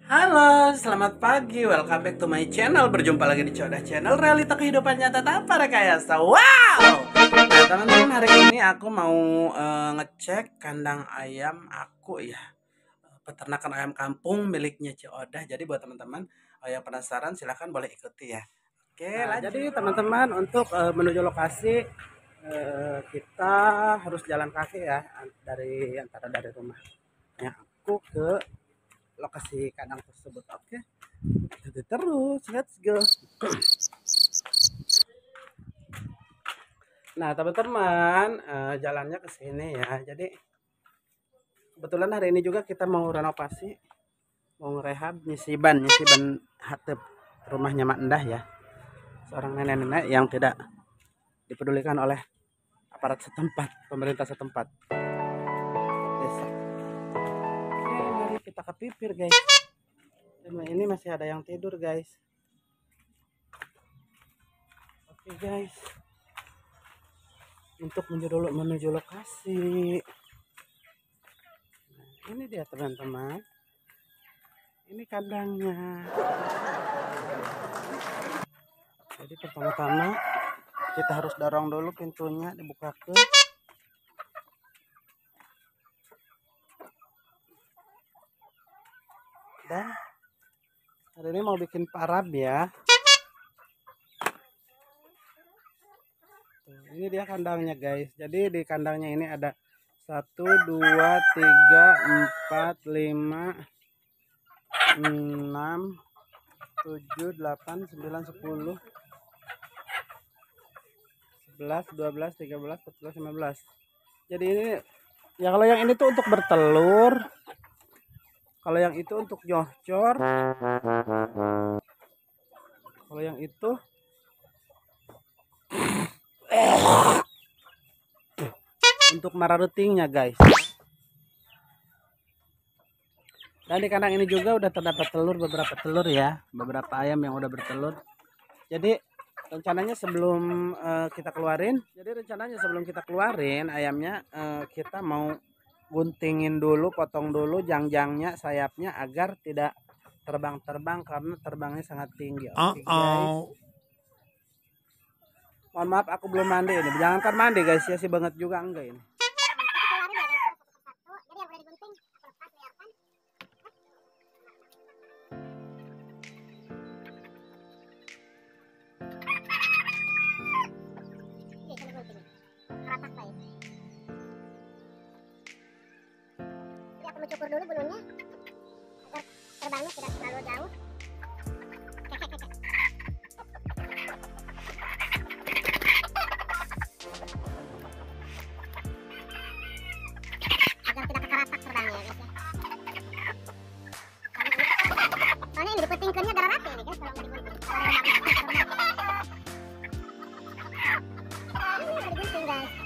Halo, selamat pagi. Welcome back to my channel. Berjumpa lagi di Codah Channel, realita kehidupan nyata tanpa rekayasa. Wow. Nah, teman-teman, hari ini aku mau ngecek kandang ayam aku ya. Peternakan ayam kampung miliknya Ciodah. Jadi buat teman-teman yang penasaran silahkan boleh ikuti ya. Oke, nah, lanjut. Jadi teman-teman untuk menuju lokasi kita harus jalan kaki ya dari rumah aku ke lokasi kandang tersebut. Oke, terus let's go. Nah teman-teman, jalannya ke sini ya. Jadi kebetulan hari ini juga kita mau renovasi, mau ngerehab nyisiban hatep rumahnya Mak Endah ya, seorang nenek-nenek yang tidak dipedulikan oleh aparat setempat, pemerintah setempat desa. Oke, mari kita ke pipir guys. Ini masih ada yang tidur guys. Oke guys, untuk menuju lokasi. Nah, ini dia teman-teman. Ini kandangnya. Jadi pertama-tama kita harus dorong dulu pintunya, dibukakan. Dan hari ini mau bikin parab ya. Tuh, ini dia kandangnya guys. Jadi di kandangnya ini ada 1, 2, 3, 4, 5, 6, 7, 8, 9, 10, 11, 12, 13, 14, 15. Jadi ini ya, kalau yang ini tuh untuk bertelur, kalau yang itu untuk nyocor, kalau yang itu untuk mararutingnya guys. Dan di kandang ini juga udah terdapat telur, beberapa telur ya, beberapa ayam yang udah bertelur. Jadi rencananya sebelum kita keluarin ayamnya, kita mau guntingin dulu, potong dulu jang-jangnya, sayapnya agar tidak terbang-terbang karena terbangnya sangat tinggi. Oke, guys. Mohon maaf aku belum mandi ini. Jangankan mandi guys ya, sih banget juga enggak ini. Aku mencukur dulu bulunya agar terbangnya tidak terlalu jauh. Agar tidak kekeratak terbangnya guys ya. Soalnya yang dipetingkannya darah rata ini guys kalau nggak digunting. Ini nggak digunting guys.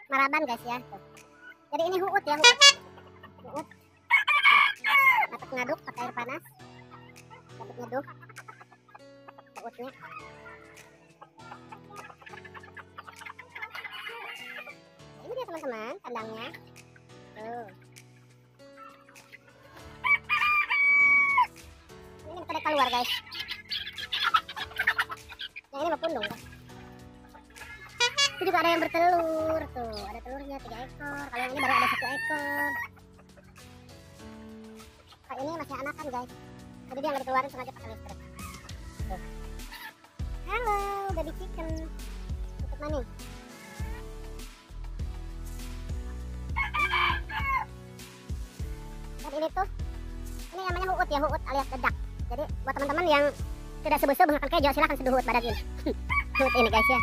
maraban guys ya. Tuh. Jadi ini huut ya, huut. Huut. Dapat ngaduk pakai air panas. Dapat ngaduk. Huutnya. Ini dia teman-teman kandangnya. Tuh. Ini kita keluar guys. Yang ini mah pundung. Itu juga ada yang bertelur tuh, ada telurnya 3 ekor. Kalau yang ini baru ada 1 ekor. Kayak ini masih anakan guys. Jadi dia nggak dikeluarin sengaja pakai listrik. Tuh. Halo, baby chicken. Tutup maning. Dan ini tuh, ini namanya huut ya, huut alias dedak. Jadi buat teman-teman yang tidak sebesar makan kejo, silahkan seduh huut badak ini. Huut ini guys ya.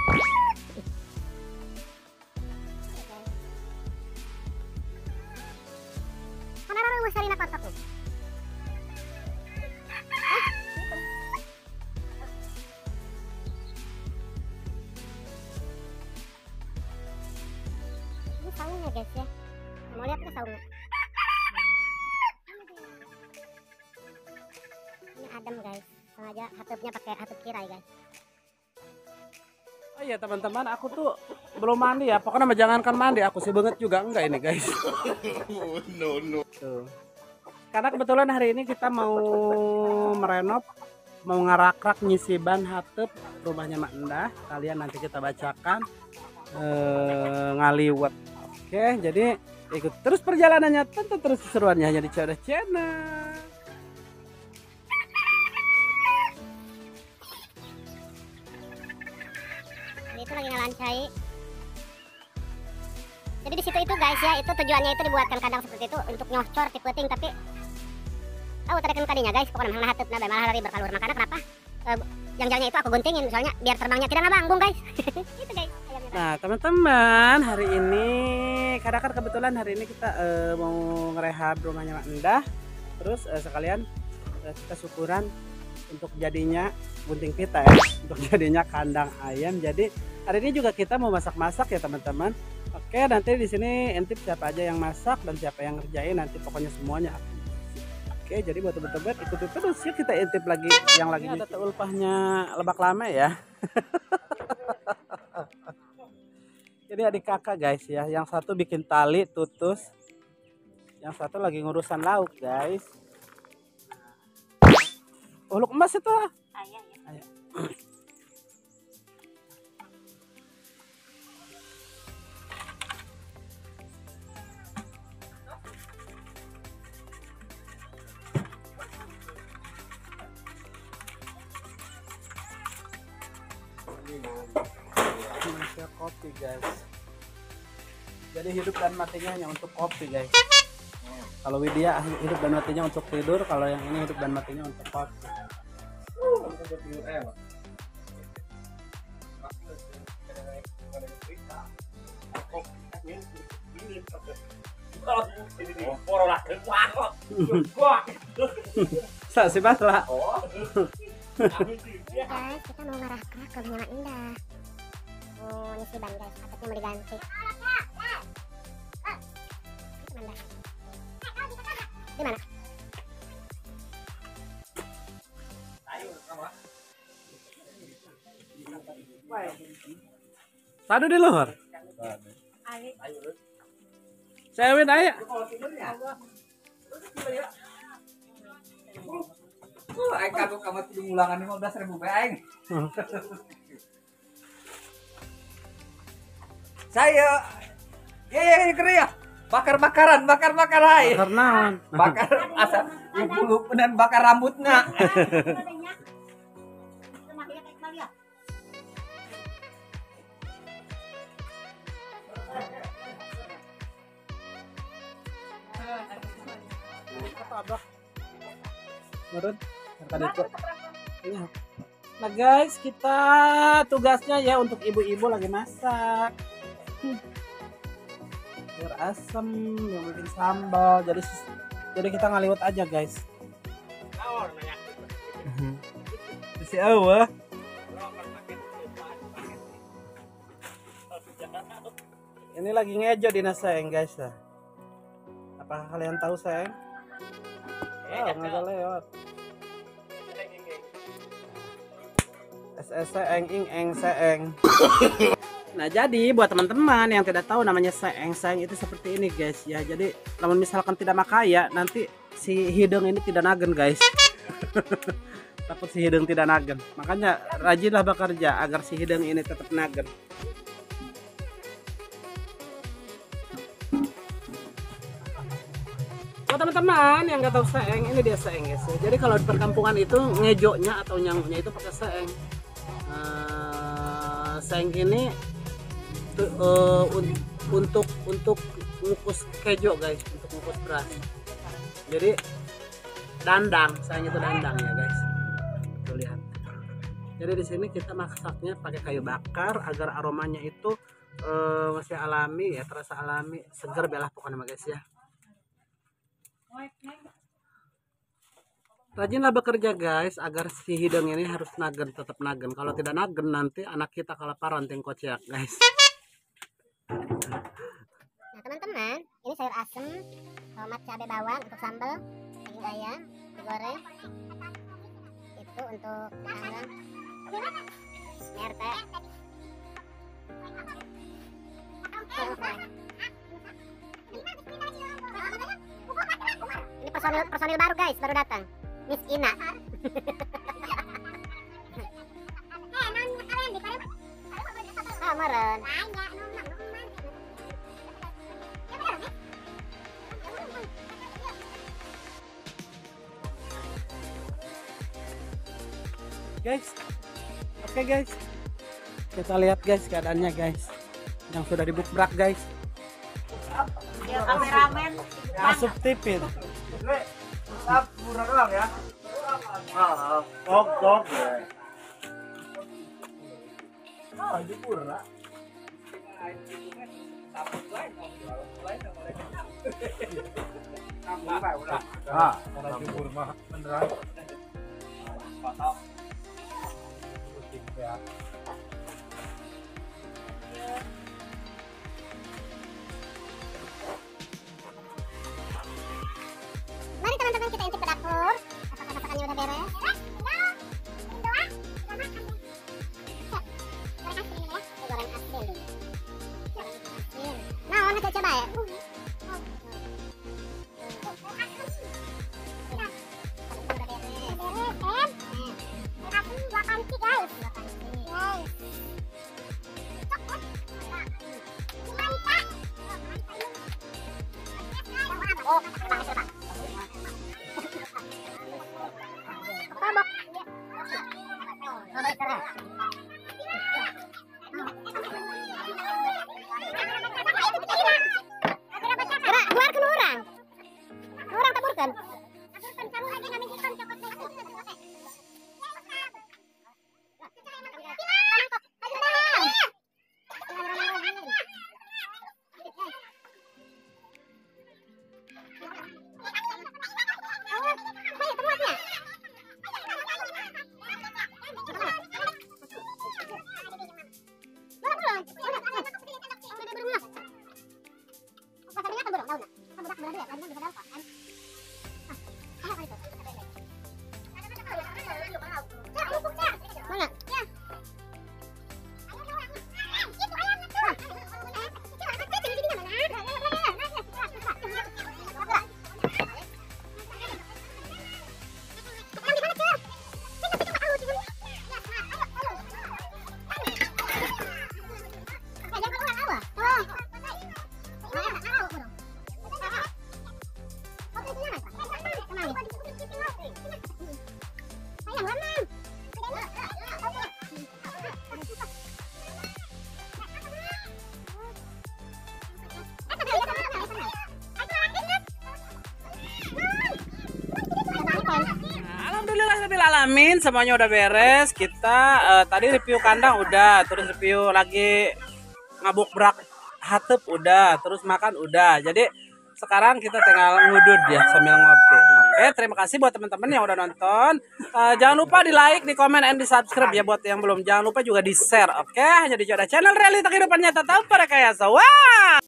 Cari nak kotak tuh. Ini saungnya guys ya. Mau lihat ke saungnya? Ini adem guys. Sengaja hatupnya pakai hatup kirai guys. Oh iya teman-teman, aku tuh belum mandi ya. Pokoknya jangankan mandi, aku sih banget juga enggak ini guys. No. Tuh. Karena kebetulan hari ini kita mau merenov, mau ngarak-rak ngisi ban hatup rumahnya Mak Endah. Kalian nanti kita bacakan ngaliwet. Oke, jadi ikut terus perjalanannya, tentu terus seruannya hanya di Codah Channel. Itu lagi ngelancai. Jadi di situ itu guys ya, itu tujuannya itu dibuatkan kandang seperti itu untuk nyocor tipeting, tapi tarikan tadinya guys, pokoknya malah hatep nabe malah lari berkalur. Makanya kenapa yang jalannya itu aku guntingin soalnya biar terbangnya tidak ngabanggung guys. Gitu guys. Nah teman-teman, hari ini karena kan kebetulan hari ini kita mau ngerehab rumahnya Mak Endah, terus sekalian kita syukuran untuk jadinya gunting pita ya, untuk jadinya kandang ayam. Jadi hari ini juga kita mau masak-masak ya teman-teman. Oke, nanti di sini intip siapa aja yang masak dan siapa yang ngerjain, nanti pokoknya semuanya. Oke, jadi buat teman-teman ikuti terus ya, kita intip lagi yang lagi ada ulpahnya Lebak Lama ya. Jadi adik kakak guys ya, yang satu bikin tali tutus, yang satu lagi ngurusan lauk guys. Uluk emas itu ah. Ayah. Ini kopi guys. Jadi hidup dan matinya hanya untuk kopi guys. Kalau Widya hidup dan matinya untuk tidur, kalau yang ini hidup dan matinya untuk kopi. Si Basla. Guys, kita mau ngarah-ngarah ke Mak Endah. Oh, ngisi ban guys, atapnya mau diganti. Di mana? Sadu di luar. Cewek aja. Aing kagok kamat di ulangan 15.000 be aing. Saya ya ya bakar-bakaran hai. Bakar naon? Bakar asal ibu dan bakar rambutnya. Nah guys, kita tugasnya ya untuk ibu-ibu lagi masak. Biar asam, yang bikin sambal. Jadi kita ngaliwat aja guys. Si Awa. Ini lagi ngejo di Naseng guys lah. Apakah kalian tahu Seng? Oh, nggak lewat. Seeng ing eng seeng. Nah, jadi buat teman-teman yang tidak tahu namanya seeng itu seperti ini guys ya. Jadi kalau misalkan tidak makaya nanti si hidung ini tidak nagen guys. Takut si hidung tidak nagen. Makanya rajinlah bekerja agar si hidung ini tetap nagen. Oh teman-teman yang nggak tahu seeng, ini dia seeng guys. Jadi kalau di perkampungan itu ngejoknya atau nyangnya itu pakai seeng. Seeng ini untuk ngukus kejo guys, untuk ngukus beras. Jadi dandang, seeng itu dandang ya guys. Tuh lihat. Jadi di sini kita masaknya pakai kayu bakar agar aromanya itu masih alami ya, terasa alami, segar belah pokoknya guys ya. Rajinlah bekerja guys agar si hidung ini harus nagen, tetap nagen. Kalau tidak nagen nanti anak kita kelaparan tengkociak guys. Nah teman-teman, ini sayur asem, tomat, cabai bawang untuk sambal, daging ayam digoreng. Itu untuk ayam. RT. Ini personil baru guys, baru datang. Miss Ina. Ah, meren. Guys, oke guys, kita lihat guys keadaannya guys, yang sudah dibukbrak guys. Kameramen Masuk tipin. Murah doang ya. Gok. Oh, itu murah. Orang jujur mah beneran. Potong. Mari teman-teman kita intip ke dapur. Apakah masakannya udah beres? Goreng asin. Nah, nanti coba ya. Alhamdulillahirobbilalamin, semuanya udah beres. Kita tadi review kandang udah, terus review lagi ngabuk brak hatep udah, terus makan udah. Jadi Sekarang kita tinggal ngudud ya sambil ngopi. Oke, terima kasih buat teman-teman yang udah nonton. Jangan lupa di like, di komen, and di subscribe ya buat yang belum. Jangan lupa juga di share. Oke, hanya di Coda Channel, realita kehidupan nyata tanpa rekayasa. Wow!